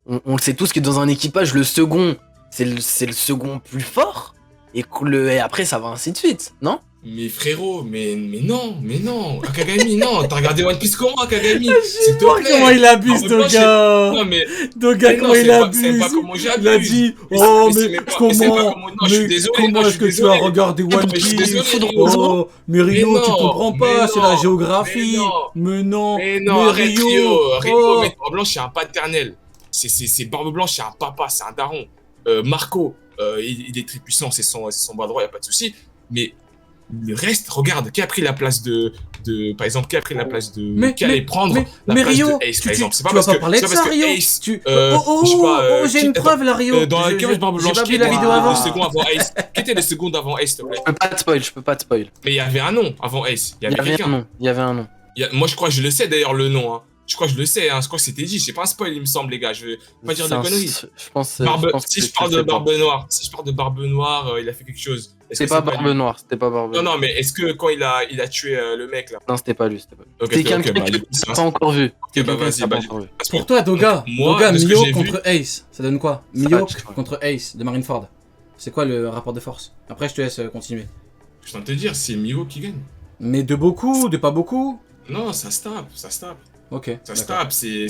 On le sait tous que dans un équipage, le second, c'est le second plus fort. Et après, ça va ainsi de suite, non? Mais frérot, mais non, Akagami, non, t'as regardé One Piece comment, Akagami? J'ai S'il te peur plaît. comment il abuse, En même temps, Doga. Non, mais Doga, mais non, comment il c'est abuse. pas comment j'abuse. Il a dit, Mais oh, c'est- mais mais c'est pas comment, comment- non, je suis mais désolé, comment non, je est-ce suis que tu as désolé. regardé Non, One mais je suis Piece? désolé, Oh, mais Rio, Mais tu non, comprends mais pas, c'est la non, géographie. mais non. Mais Mais non, arrête Rio, oh. mais Barbe Blanche, c'est un paternel. C'est Barbe Blanche, c'est un papa, c'est un daron. Marco, il est très puissant, c'est son bras droit, y a pas de souci. Mais le reste, regarde, qui a pris la place par exemple, qui a pris la place de, qui allait prendre la place Rio, de Ace, par exemple. C'est pas tu parce vas pas que, parler de c'est pas ça, parce que Rio. Ace, Tu... je sais pas, j'ai une preuve là, Rio. dans la cage Barbe J'ai Blanche, pas qui vu la était vidéo avant. le second avant Ace? Qui était le second avant Ace, s'il te plaît? Je peux pas te spoil. Mais il y avait un nom avant Ace. Il y avait quelqu'un. Il y avait un nom. Moi, je crois que je le sais d'ailleurs le nom. Hein. Je crois que je le sais. Hein. Je crois que c'était dit. C'est pas un spoil, il me semble, les gars. Je vais pas dire de conneries. Je pense Si je parle de Barbe Noire, il a fait quelque chose. C'était pas Barbe Noire. C'était pas Barbe Noire. Non, mais est-ce que quand il a tué le mec là? Non, c'était pas lui. C'était pas lui. Okay, C'était quelqu'un que t'as pas encore vu. Ok, bah vas-y. Pour toi, Doga, moi, Mihawk contre Ace, ça donne quoi? Mihawk match, ouais. contre Ace de Marineford. C'est quoi le rapport de force? Après, je te laisse continuer. Je viens de te dire, c'est Mihawk qui gagne. Mais de beaucoup, de pas beaucoup? Non, ça se tape. Ok. Ça se tape, c'est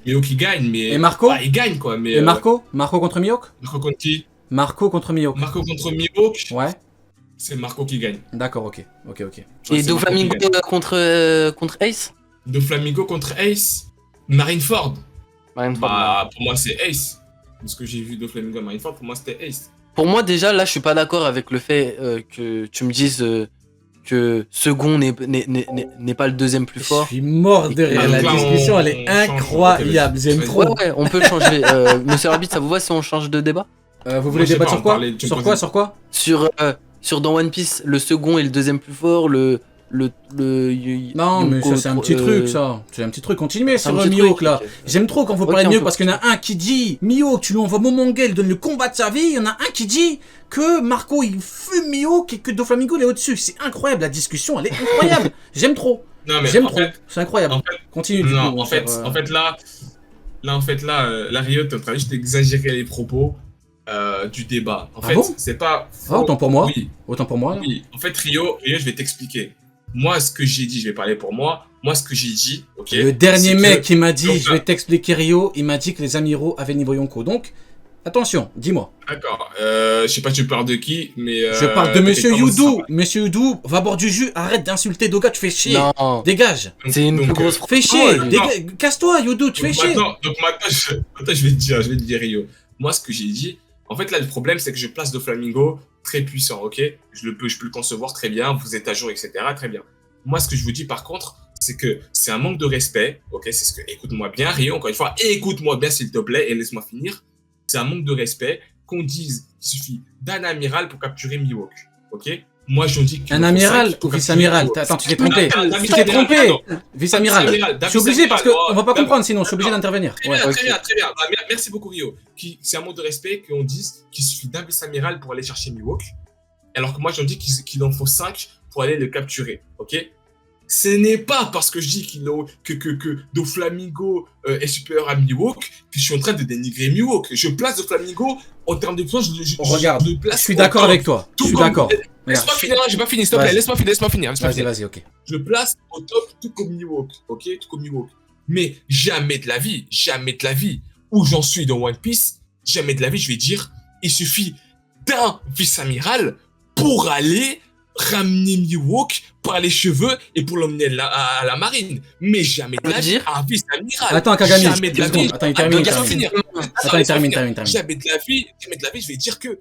Mihawk qui gagne, mais. Et Marco? Bah, il gagne quoi, mais. Et Marco? Marco contre Mihawk? Marco contre qui? Marco contre Mihawk. Marco contre Mihawk? Ouais. C'est Marco qui gagne. D'accord, ok. Et Doflamingo contre Ace? Doflamingo contre Ace? Marineford? Marineford. Bah, pour moi, c'est Ace. De ce que j'ai vu Doflamingo à Marineford, pour moi, c'était Ace. Pour moi, déjà, là, je suis pas d'accord avec le fait que tu me dises que second n'est pas le deuxième plus fort. Je suis mort de rire. La discussion, elle est incroyable. J'aime trop. Ouais, on peut changer. Monsieur l'arbitre, ça vous va si on change de débat? Vous voulez débattre sur quoi? Sur quoi? Sur dans One Piece, le second est le deuxième plus fort, Non, mais ça, c'est un petit truc, ça. C'est un petit truc. Continuez sur Mihawk, là. Okay. J'aime trop quand vous parlez de Mihawk parce qu'il y en a un qui dit Mihawk, tu lui envoies Momonga, il donne le combat de sa vie. Il y en a un qui dit que Marco, il fume Mihawk et que Doflamingo, il est au-dessus. C'est incroyable, la discussion, elle est incroyable. J'aime trop. Non, mais j'aime trop. C'est incroyable. Continue, du coup. En fait, là, Rio, t'es en train juste d'exagérer les propos du débat. En fait, c'est pas. Ah, autant pour moi. Oui. Autant pour moi. Là. Oui. En fait, Rio, je vais t'expliquer. Moi, ce que j'ai dit, je vais parler pour moi. Moi, ce que j'ai dit, ok. Le dernier mec qui m'a dit, je vais t'expliquer Rio, il m'a dit que les amiraux avaient niveau Yonko. Donc, attention, dis-moi. D'accord. Je sais pas, tu parles de qui, mais. Je parle de Monsieur Youdou. Monsieur Youdou, va boire du jus. Arrête d'insulter Doga, tu fais chier. Non. Dégage. C'est une plus grosse. Fais chier. Casse-toi, Youdou, tu fais chier. Donc maintenant, je vais te dire, Rio. Moi, ce que j'ai dit, en fait, là, le problème, c'est que je place Doflamingo très puissant, ok? Je peux le concevoir très bien, vous êtes à jour, etc. Très bien. Moi, ce que je vous dis, par contre, c'est que c'est un manque de respect, ok? C'est ce que, écoute-moi bien, Rio, encore une fois, écoute-moi bien, s'il te plaît, et laisse-moi finir. C'est un manque de respect qu'on dise qu'il suffit d'un amiral pour capturer Mihawk, ok? Moi, je dis un amiral ou vice-amiral? Attends, tu t'es trompé. Tu t'es trompé. Vice-amiral. Je suis obligé parce qu'on va pas comprendre sinon, je suis obligé d'intervenir. Très bien. Merci beaucoup, Rio. C'est un mot de respect qu'on dise qu'il suffit d'un vice-amiral pour aller chercher Mihawk, alors que moi, je dis qu'il en faut 5 pour aller le capturer, ok? Ce n'est pas parce que je dis que Doflamingo est supérieur à Mihawk que je suis en train de dénigrer Mihawk. Je place Doflamingo en termes de puissance. Regarde, je suis d'accord avec toi. Je suis d'accord. Laisse-moi finir, j'ai pas fini, s'il te plaît. Laisse-moi finir. Vas-y, ok. Je place au top tout comme Mihawk, ok? Tout comme Mihawk. Mais jamais de la vie, où j'en suis dans One Piece, jamais de la vie, je vais dire, il suffit d'un vice-amiral pour aller ramener Mihawk par les cheveux et pour l'emmener à la marine. Mais jamais de la vie, un vice-amiral. Attends, Kagami, jamais de la vie. Attends, il termine. Attends, il termine. Jamais de la vie, je vais dire que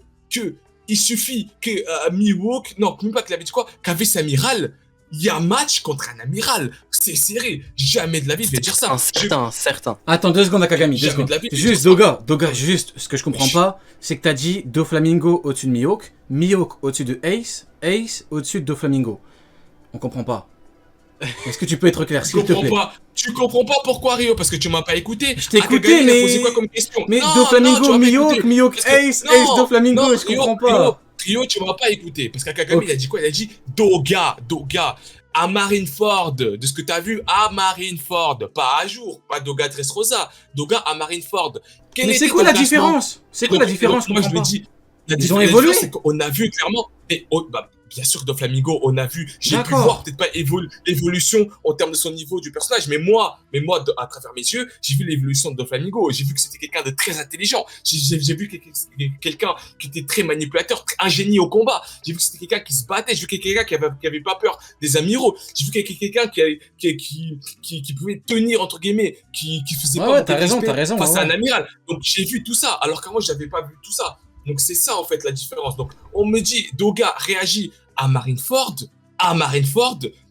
il suffit que Mihawk, non, même pas qu'il avait dit quoi, qu'un vice-amiral, il y a un match contre un amiral. C'est serré. Jamais de la vie, je vais dire ça. Certain. Attends, 2 secondes à Kagami. 2 secondes. Juste, Doga, juste, ce que je comprends pas, c'est que t'as dit Doflamingo au-dessus de Mihawk, Mihawk au-dessus de Ace, Ace au-dessus de Doflamingo. On comprend pas. Est-ce que tu peux être clair, s'il te plaît? Tu comprends pas pourquoi, Rio? Parce que tu m'as pas écouté. Je t'ai écouté, mais. Posé quoi comme question? Mais Doflamingo, Mihawk, Ace, Doflamingo, je comprends pas. Rio, tu m'as pas écouté. Parce qu'Akagami, il a dit quoi? Il a dit Doga. à Marineford, de ce que tu as vu à Marineford, pas à jour, pas Doga Dressrosa, Doga à Marineford. Mais c'est quoi la différence? C'est quoi la différence? Moi, je me dis, ils ont évolué. C'est qu'on a vu clairement, bien sûr, Doflamingo, on a vu, j'ai pu voir peut-être pas l'évolution en termes de son niveau du personnage, mais moi, à travers mes yeux, j'ai vu l'évolution de Doflamingo. J'ai vu que c'était quelqu'un de très intelligent. J'ai vu quelqu'un qui était très manipulateur, un génie au combat. J'ai vu que c'était quelqu'un qui se battait. J'ai vu quelqu'un qui avait pas peur des amiraux. J'ai vu quelqu'un qui pouvait tenir, entre guillemets, qui faisait pas t'as raison, face à un amiral. Donc j'ai vu tout ça, alors que moi, j'avais pas vu tout ça. Donc c'est ça en fait la différence. Donc on me dit Doga réagit à Marineford,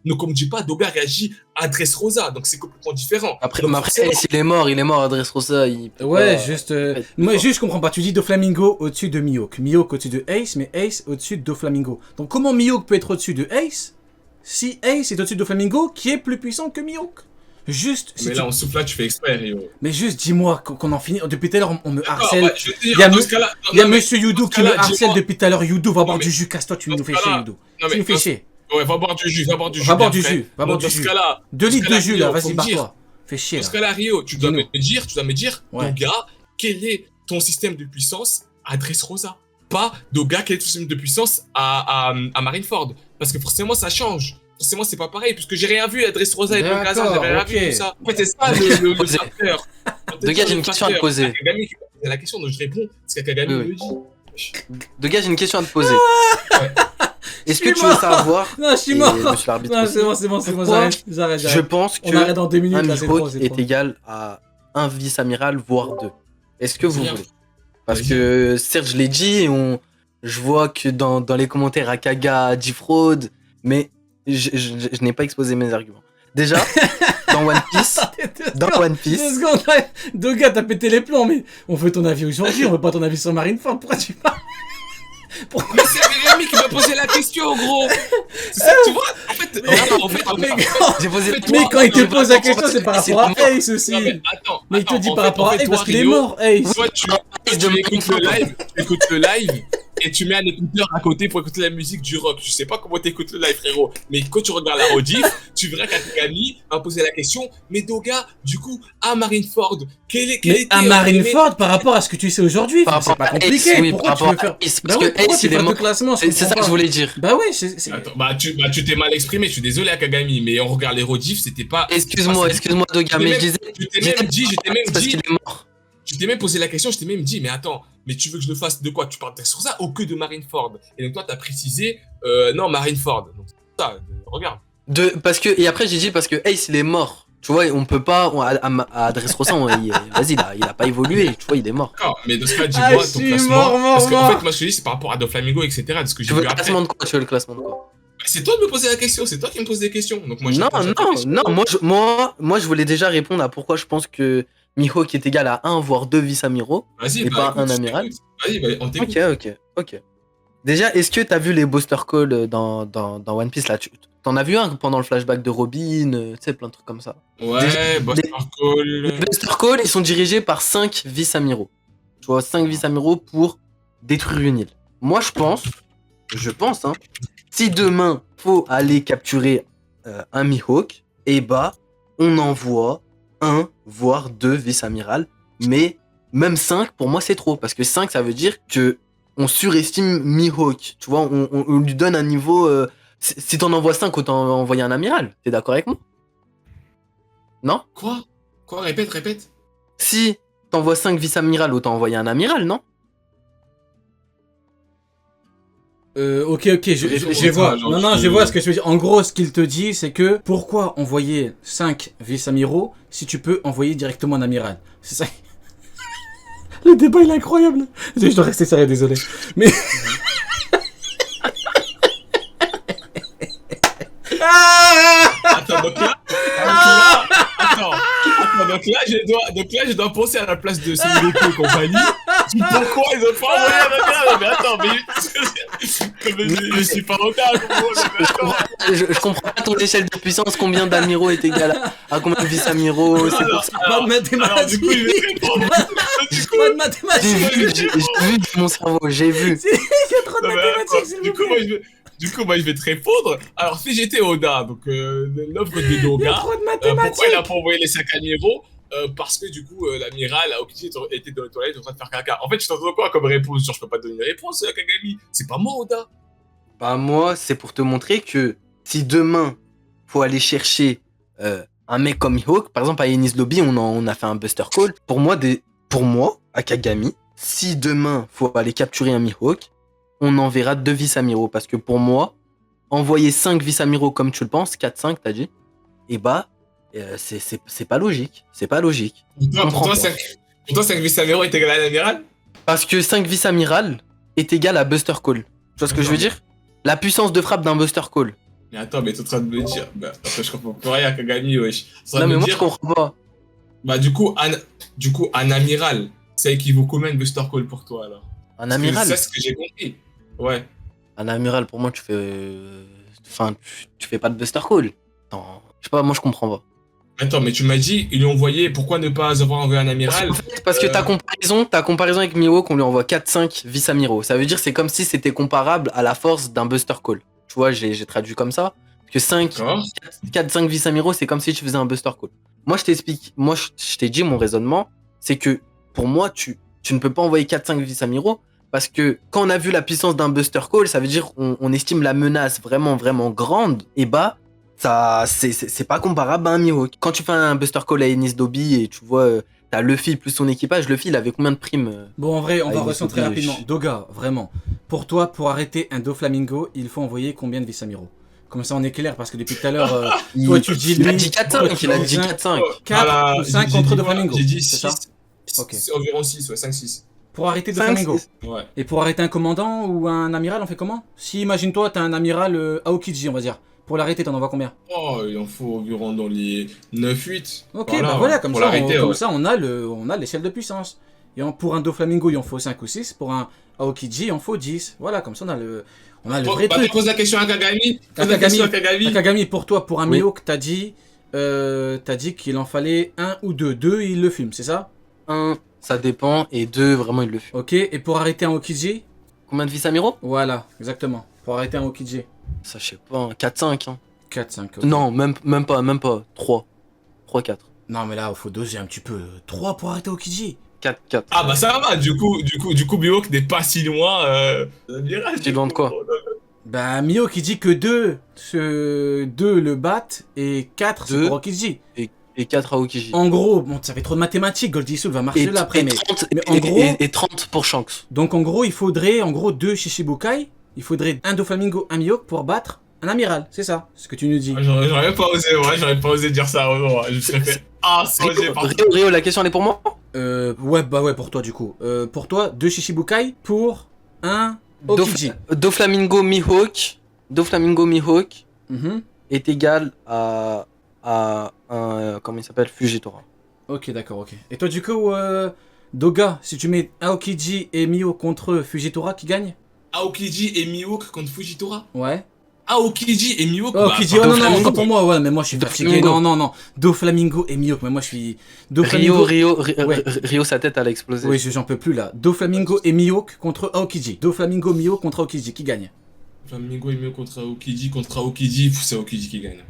donc on me dit pas Doga réagit à Dressrosa, donc c'est complètement différent. Après il est mort à Dressrosa. Moi juste je comprends pas, tu dis Doflamingo au-dessus de Mihawk, Mihawk au-dessus de Ace, mais Ace au-dessus de Doflamingo. Donc comment Mihawk peut être au-dessus de Ace si Ace est au-dessus de Doflamingo qui est plus puissant que Mihawk? Juste. Mais là, on souffle là, tu fais exprès, Rio. Mais juste, dis-moi qu'on en finit. Depuis tout à l'heure, on me harcèle. Il y a Monsieur Youdou qui me harcèle depuis tout à l'heure. Youdou, va boire du jus. Casse-toi, tu nous fais chier, Youdou. Tu nous fais chier. Ouais, va boire du jus. Va boire du jus. 2 litres de jus, là. Vas-y, barre-toi. Fais chier. Dans ce cas-là, Rio, tu dois me dire, Doga, quel est ton système de puissance à Dressrosa? Pas Doga, quel est ton système de puissance à Marineford? Parce que forcément, ça change. Forcément, c'est pas pareil, puisque j'ai rien vu à Dressrosa et Pocasa, j'avais rien vu tout ça. En fait, c'est ça le facteur. Doga, j'ai une question à te poser. C'est la question dont je réponds, c'est qu'Akagami me dit. Doga, j'ai une question à te poser. Est-ce que tu veux savoir? Non, je suis mort. Non, c'est bon, j'arrête. Je pense que on arrête dans 2 minutes, un Mihawk est égal à un vice-amiral, voire 2. Est-ce que vous voulez? Parce que, certes, je l'ai dit, je vois que dans les commentaires, Akaga dit fraude, mais je n'ai pas exposé mes arguments. Déjà, dans One Piece... Deux secondes, Doga, t'as pété les plombs, mais on veut ton avis aujourd'hui, on veut pas ton avis sur Marineford, pourquoi tu parles? Mais c'est Rémi qui m'a posé la question, gros. C'est ça, tu vois. En fait, j'ai posé. Mais quand il te pose la question, c'est par rapport à Ace aussi. Mais il te dit par rapport à Ace parce qu'il est mort, Ace. Toi, tu écoutes le live et tu mets un écouteur à côté pour écouter la musique du rock. Je sais pas comment t'écoutes le live, frérot. Mais quand tu regardes la rediff, tu verras qu'Akagami m'a posé la question. Mais Doga, du coup, à Marineford, quel était à Marineford par rapport à ce que tu sais aujourd'hui, c'est pas compliqué. Pourquoi tu veux faire? Parce que Ace, il est mort. C'est ça que je voulais dire. Bah ouais, Attends, tu t'es mal exprimé. Je suis désolé, Akagami, mais on regarde les rediffs, c'était pas. Excuse-moi, Doga, mais je disais. Je t'ai même posé la question, je t'ai même dit, mais attends, mais tu veux que je le fasse de quoi? Tu parles sur ça ou que de Marineford? Et donc toi, t'as précisé, non, Marineford. Donc ça, regarde. Et après, j'ai dit parce que Ace, il est mort. Tu vois, on peut pas, à Dressrosa, vas-y, il a pas évolué, tu vois, il est mort. D'accord, mais dans ce cas, dis-moi ton classement. Parce qu'en fait, moi, je te dis, c'est par rapport à Doflamingo, etc. De ce que j'ai vu après. Tu veux le classement de quoi? C'est toi de me poser la question, c'est toi qui me poses des questions. Donc moi, moi, je voulais déjà répondre à pourquoi je pense que Mihawk est égal à 1 voire 2 vice-amiraux et pas un amiral. Vas-y, on t'écoute. Ok. Déjà, est-ce que t'as vu les Booster Call dans One Piece là? T'en as vu un pendant le flashback de Robin, tu sais, plein de trucs comme ça. Ouais, Booster Call. Les Booster Call, ils sont dirigés par 5 vice-amiraux. Tu vois, 5 vice-amiraux pour détruire une île. Moi, je pense, si demain, faut aller capturer un Mihawk, et bah, on envoie 1 voire 2 vice-amiral, mais même 5, pour moi, c'est trop. Parce que 5, ça veut dire que on surestime Mihawk. Tu vois, on lui donne un niveau... si t'en envoies 5, autant envoyer un amiral. T'es d'accord avec moi? Non? Quoi? Répète. Si t'envoies 5 vice-amiral, autant envoyer un amiral, non? Ok, je vois. Non, je vois ce que je veux dire. En gros, ce qu'il te dit, c'est que pourquoi envoyer 5 vice-amiraux si tu peux envoyer directement un amiral? C'est ça. Le débat, il est incroyable. Je dois rester sérieux, désolé. Mais... Attends, donc là, je dois penser à la place de Sengoku et compagnie. Pourquoi ils ont pas envoyé un amiral? Mais attends, mais je suis pas retard. Je comprends pas ton échelle de puissance, combien d'amiraux est égal à combien de vice-amiraux, c'est pour ça. Pas de mathématiques. Du coup, je vais répondre. Pas de mathématiques. J'ai vu mon cerveau, j'ai vu. Il y a trop de mathématiques, s'il vous plaît. Du coup, moi, je vais te répondre. Alors, si j'étais Oda, donc l'offre de Doga, pourquoi il a pas envoyé les sacs amiraux parce que du coup, l'amiral Aokiji était dans les toilettes en train de faire caca. En fait, je t'entends quoi comme réponse? Genre, je peux pas te donner une réponse, Kagami. C'est pas moi, Oda. Bah moi, c'est pour te montrer que si demain, faut aller chercher un mec comme Mihawk, par exemple à Enies Lobby, on a fait un Buster Call. Pour moi, à Kagami, si demain, faut aller capturer un Mihawk, on enverra 2 vice-amiraux. Parce que pour moi, envoyer 5 vice-amiraux comme tu le penses, 4-5 t'as dit, et bah, c'est pas logique. C'est pas logique. Pour toi, 5 vice-amiraux est égal à l'amiral? Parce que 5 vice-amiral est égal à Buster Call. Tu vois ce que je veux dire? La puissance de frappe d'un Buster Call. Mais attends, mais t'es en train de me dire. Bah, après, je comprends plus rien, Kagami, wesh. Non, mais moi, je comprends pas. Bah, du coup, un amiral, ça équivaut combien de Buster Call pour toi, alors? Un amiral? C'est ça ce que j'ai compris. Ouais. Un amiral, pour moi, tu fais. Enfin, tu fais pas de Buster Call. Attends, je sais pas, moi, je comprends pas. Attends, mais tu m'as dit, ils lui ont envoyé. Pourquoi ne pas avoir envoyé un amiral? Parce que ta comparaison avec Mihawk, on lui envoie 4-5 vice-amiraux. Ça veut dire c'est comme si c'était comparable à la force d'un Buster Call. Tu vois, j'ai traduit comme ça. Parce que 4-5 vice-amiraux, c'est comme si tu faisais un Buster Call. Moi, je t'explique. Moi, je t'ai dit mon raisonnement. C'est que pour moi, tu ne peux pas envoyer 4-5 vice-amiraux. Parce que quand on a vu la puissance d'un Buster Call, ça veut dire on estime la menace vraiment, vraiment grande. Et bah, ça, c'est pas comparable à un Mihawk. Quand tu fais un Buster Call à Enies Lobby et tu vois, t'as Luffy plus son équipage, Luffy il avait combien de primes Bon, en vrai, on va Enies recentrer Lobby, rapidement. Doga, vraiment. Pour toi, pour arrêter un Doflamingo, il faut envoyer combien de vice-amiraux? Comme ça, on est clair, parce que depuis tout à l'heure, toi tu dis il a lui. dit 4-5, il a dit 4-5. 4 ou 5 contre Doflamingo. J'ai dit c'est 6. ça Ok. C'est environ 6, ouais, 5-6. Pour arrêter 5, Doflamingo. 6. Ouais. Et pour arrêter un commandant ou un amiral, on fait comment? Si, imagine-toi, t'as un amiral Aokiji, on va dire. Pour l'arrêter, t'en envoies combien? Oh, il en faut environ dans les 9-8. Ok, Voilà, bah voilà, comme pour ça, l'arrêter, comme ouais. ça, on a l'échelle de puissance. Et pour un Doflamingo, il en faut 5 ou 6. Pour un Aokiji, il en faut 10. Voilà, comme ça, on a le vrai truc. Pose la question à Kagami. Kagami, pour toi, pour un Oui. Mihawk, t'as dit qu'il en fallait 1 ou 2. 2, il le fume, c'est ça? 1, ça dépend, et 2, vraiment il le fait. Ok, et pour arrêter un Aokiji? Combien de vice-amiraux? Voilà, exactement. Pour arrêter un Aokiji. Ça, je sais pas, 4-5. Hein. 4, 5. Non, même pas. 3. 3-4. Non, mais là, il faut doser un petit peu. 3 pour arrêter Aokiji. 4-4. Ah bah ça va, du coup, Mihawk n'est pas si loin. L'amiral. Tu demandes quoi? Bah, Mihawk, il dit que 2 le battent et 4 c'est Deux. pour Aokiji. Et 4 à Aokiji. En gros, bon, ça fait trop de mathématiques, Goldie Soul va marcher là après, mais 30, mais en gros- et 30 pour Shanks. donc en gros, il faudrait 2 Shishibukai, il faudrait un Doflamingo, un Mihawk pour battre un amiral, c'est ça, ce que tu nous dis. J'aurais même pas osé, ouais, j'aurais pas osé dire ça, vraiment. Je serais fait assanger par Rio, la question elle est pour moi? Ouais, pour toi du coup. Pour toi, 2 Shishibukai pour un Aokiji. Doflamingo Mihawk Mhm. est égal à un comment il s'appelle, Fujitora. Ok, d'accord, ok. Et toi du coup, Doga, si tu mets Aokiji et Mihawk contre Fujitora, qui gagne? Aokiji et Mihawk contre Fujitora. Ouais. Aokiji et Mihawk. Aokiji, oh non, non, autant pour moi, ouais, mais moi je suis fatigué. Doflamingo. Non. Doflamingo et Mihawk, mais moi je suis. Doflamingo. Ouais. Rio, sa tête elle a explosé. Oui, j'en peux plus là. Doflamingo et Mihawk contre Aokiji. Doflamingo, Mihawk contre Aokiji, qui gagne? Flamingo et Mihawk contre Aokiji, c'est Aokiji qui gagne.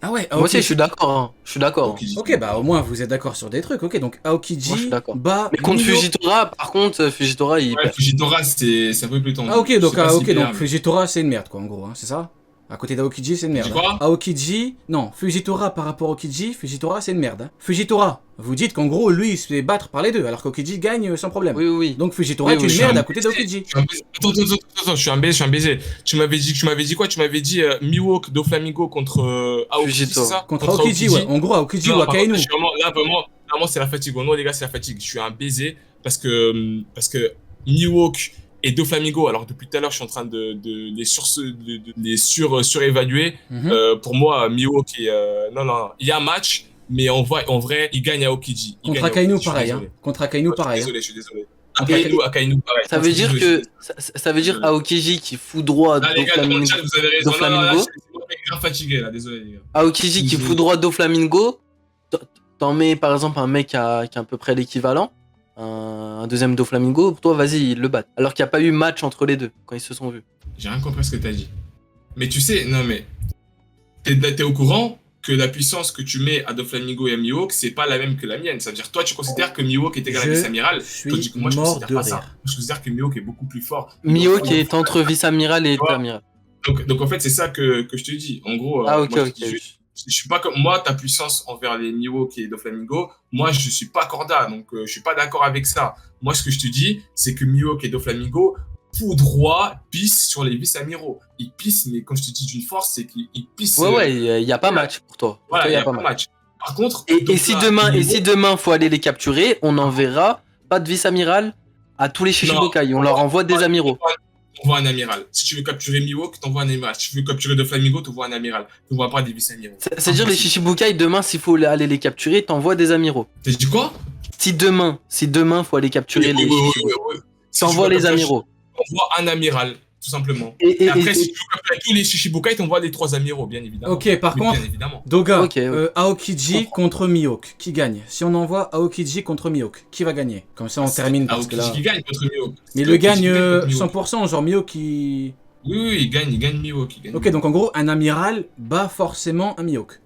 Ah ouais, Moi aussi je suis d'accord. Hein. Je suis d'accord. Aokiji. Ok, bah au moins vous êtes d'accord sur des trucs. Ok, donc Moi, je Aokiji suis d'accord. bat Mais contre Mihawk. Fujitora, par contre, Fujitora il Ouais, perd. Fujitora, c'est un peu plus tendu. Ah ok, donc, Je sais pas s'il perd, mais- Fujitora c'est une merde quoi en gros, hein, c'est ça? À côté d'Aokiji c'est une merde. Tu crois? Aokiji, non, Fujitora par rapport à Aokiji, Fujitora c'est une merde. Hein. Fujitora, vous dites qu'en gros lui il se fait battre par les deux alors qu'Aokiji gagne sans problème. Oui. Donc Fujitora Oui, est oui, une je merde suis à côté d'Aokiji. Attends, je suis un baiser. Tu m'avais dit quoi? Tu m'avais dit Mihawk, Doflamingo contre Aokiji, c'est Fujitora. ça? Contre Aokiji, ouais. En gros Aokiji Non, ou par contre, Akainu. je suis vraiment, c'est la fatigue. Non, les gars, c'est la fatigue. Je suis un baiser parce que Mihawk et Doflamingo, alors depuis tout à l'heure, je suis en train de les surévaluer. Mhm. Pour moi, Mihawk non, il y a un match, mais en vrai, il gagne à Aokiji. Il Contre gagne à Akainu Aokiji, je suis pareil, hein. désolé. Contre Akainu Ouais, pareil. Je suis désolé. Contre Akainu, pareil. Ça veut dire Désolé, que ça veut dire Aokiji qui foudroie là, les gars, dans le chat, vous avez raison. Non, là, Doflamingo. c'est moi qui suis grave fatigué, là. Désolé, les gars. Aokiji qui Mhm. foudroie Doflamingo, t'en mets par exemple un mec qui a à peu près l'équivalent, un deuxième Doflamingo, pour toi vas-y, il le bat. Alors qu'il n'y a pas eu match entre les deux quand ils se sont vus. J'ai rien compris à ce que t'as dit. Mais tu sais, non mais, t'es au courant que la puissance que tu mets à Doflamingo et à Mihawk, c'est pas la même que la mienne. C'est-à-dire, toi, tu considères que Mihawk est égal à vice-amiral. Tandis que moi, je mort considère de pas rire. ça. Je considère que Mihawk est beaucoup plus fort. Mihawk est entre vice-amiral et amiral. Donc, en fait, c'est ça que je te dis. En gros, Ah, ok, moi, ok. je suis pas comme moi, ta puissance envers les Mihawk et Doflamingo, moi, je suis pas corda. Donc, je suis pas d'accord avec ça. Moi, ce que je te dis, c'est que Mihawk et Doflamingo, tout droit, pissent sur les vice-amiraux. Ils pissent, mais quand je te dis d'une force, c'est qu'ils pissent. Ouais, il n'y a pas match pour toi. Voilà, il n'y a pas match. Par contre, et si demain, faut aller les capturer, on enverra pas de vice-amiral à tous les Shishibukai. On leur envoie des amiraux. On voit un amiral. Si tu veux capturer Mihawk, t'envoies un amiral. Si tu veux capturer Doflamingo, t'envoies un amiral. T'envoies pas des vice-amiraux. C'est-à-dire les Shishibukai, demain, s'il faut aller les capturer, t'envoies des amiraux. T'as dit quoi? Si demain, faut aller capturer les Shishibukai, t'envoies les amiraux. On voit un amiral, tout simplement. Et après, si tu veux capturer tous les Shishibukai, t'envoies les 3 amiraux, bien évidemment. Ok, par contre, Doga, Aokiji contre Mihawk, qui gagne? Si on envoie Aokiji contre Mihawk, qui va gagner? Comme ça, on termine. Aokiji qui gagne contre Mihawk. Mais il le gagne 100%, genre Mihawk qui... Oui, il gagne Mihawk. Ok, donc en gros, un amiral bat forcément un Mihawk.